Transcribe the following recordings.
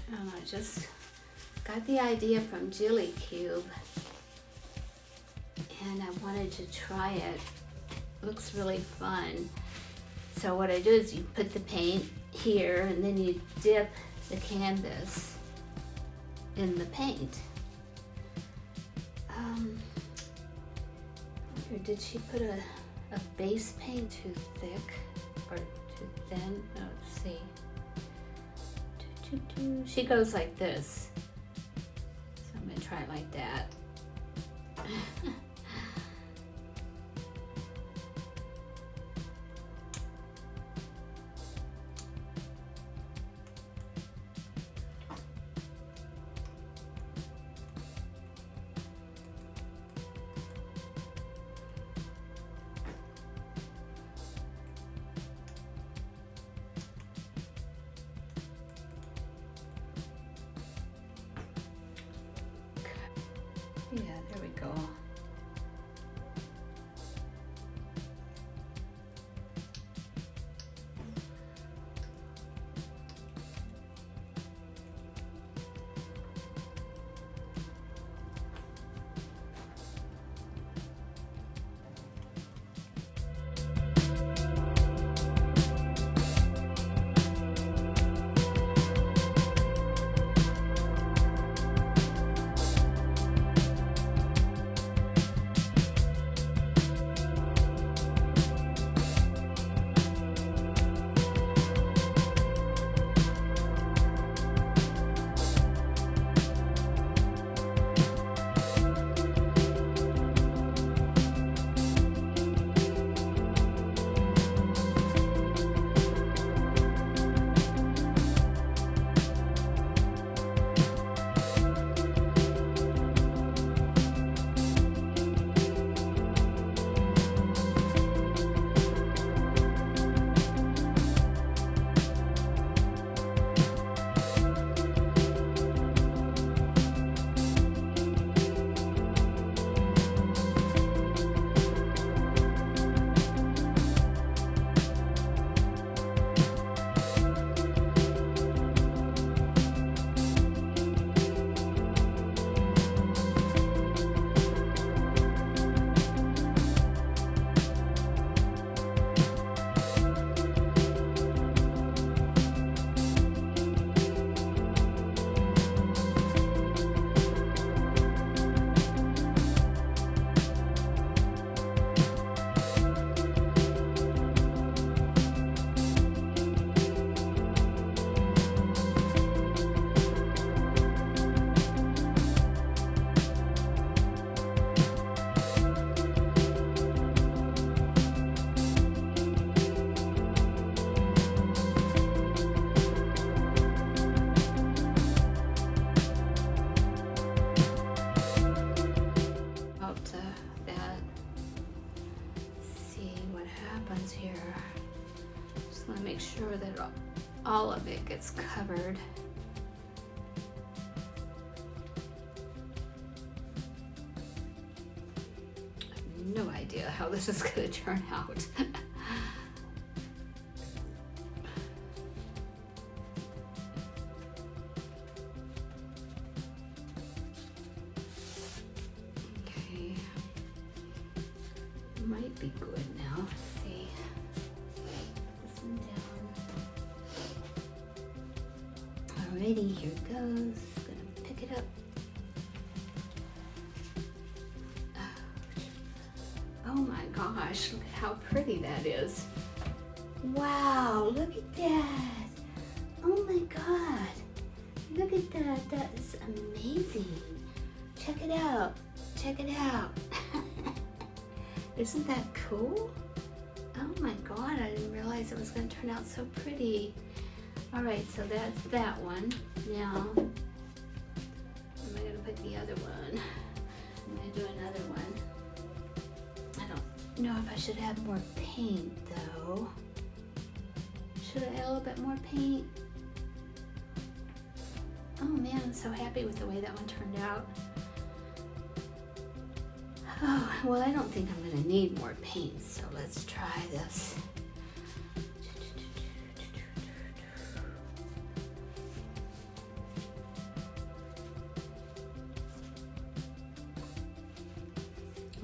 I just got the idea from Kube, and I wanted to try it. Looks really fun. So what I do is you put the paint here and then you dip the canvas in the paint. Or did she put a base paint too thick or too thin? Oh, let's see. She goes like this. So I'm gonna try it like that. Yeah, there we go. Here. Just want to make sure that all of it gets covered. I have no idea how this is going to turn out. Okay, might be good now. Let's see. Alrighty, here it goes. Gonna pick it up. Oh my gosh, look at how pretty that is. Wow, look at that. Oh my god. Look at that. That is amazing. Check it out. Check it out. Isn't that cool? Oh my god, I didn't realize it was going to turn out so pretty. Alright, so that's that one. Now, am I going to put the other one? I'm going to do another one. I don't know if I should add more paint though. Should I add a little bit more paint? Oh man, I'm so happy with the way that one turned out. Oh, well, I don't think I'm going to need more paint, so let's try this.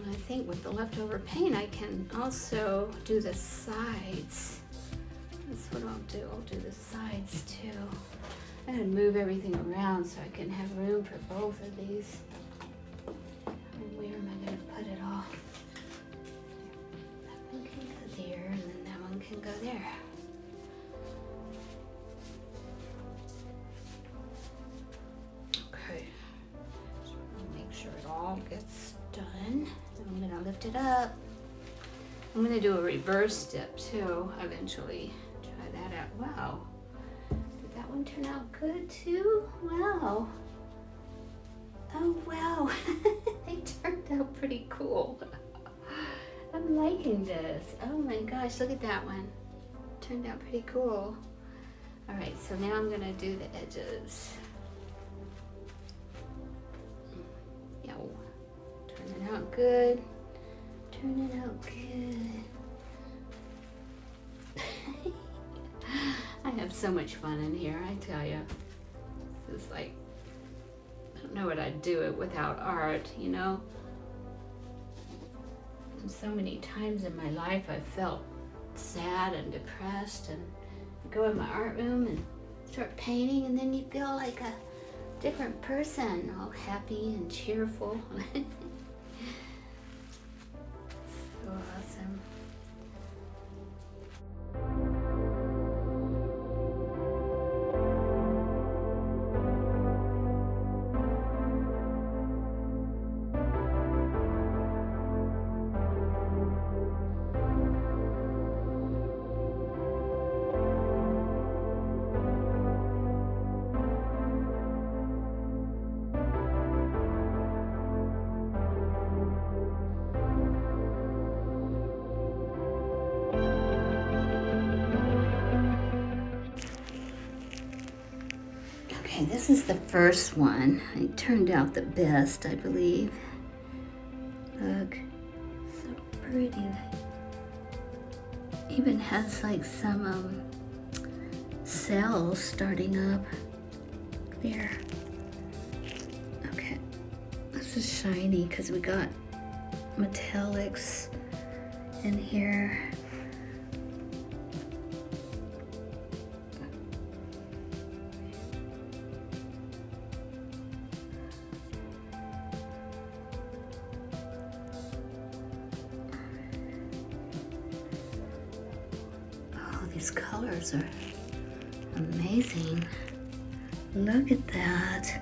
And I think with the leftover paint, I can also do the sides. That's what I'll do. I'll do the sides too. I'm gonna move everything around so I can have room for both of these. And where am I gonna put it all? That one can go there, and then that one can go there. Okay. Just wanna make sure it all gets done. I'm gonna lift it up. I'm gonna do a reverse step too, eventually. Try that out. Wow. Did that one turn out good too? Wow. Oh wow. They turned out pretty cool. I'm liking this. Oh my gosh, look at that one. Turned out pretty cool. All right, so now I'm gonna do the edges. Yo. Turning out good. Turning out good. I have so much fun in here, I tell you. It's like, I don't know what I'd do it without art, you know? And so many times in my life I felt sad and depressed, and I go in my art room and start painting, and then you feel like a different person, all happy and cheerful. So awesome. Okay, this is the first one. It turned out the best, I believe. Look, so pretty. Even has like some cells starting up there. Okay, this is shiny because we got metallics in here. These colors are amazing. Look at that.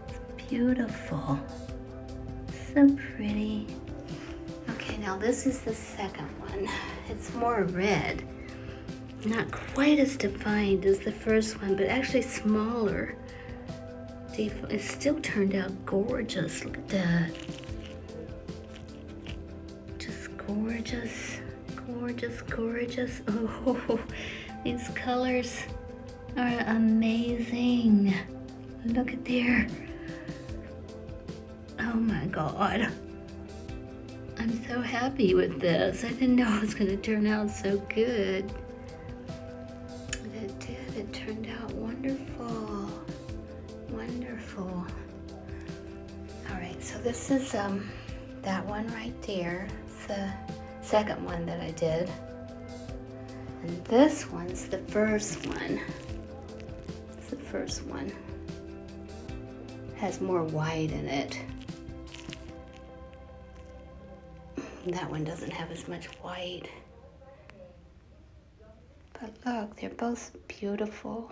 It's beautiful. So pretty. Okay, now this is the second one. It's more red. Not quite as defined as the first one, but actually smaller. It still turned out gorgeous. Look at that. Just gorgeous. Gorgeous, gorgeous. Oh, these colors are amazing. Look at there. Oh my God. I'm so happy with this. I didn't know it was going to turn out so good. But it did. It turned out wonderful. Wonderful. All right, so this is that one right there. It's the second one that I did, and this one's the first one. It's the first one. Has more white in it. That one doesn't have as much white. But look, they're both beautiful.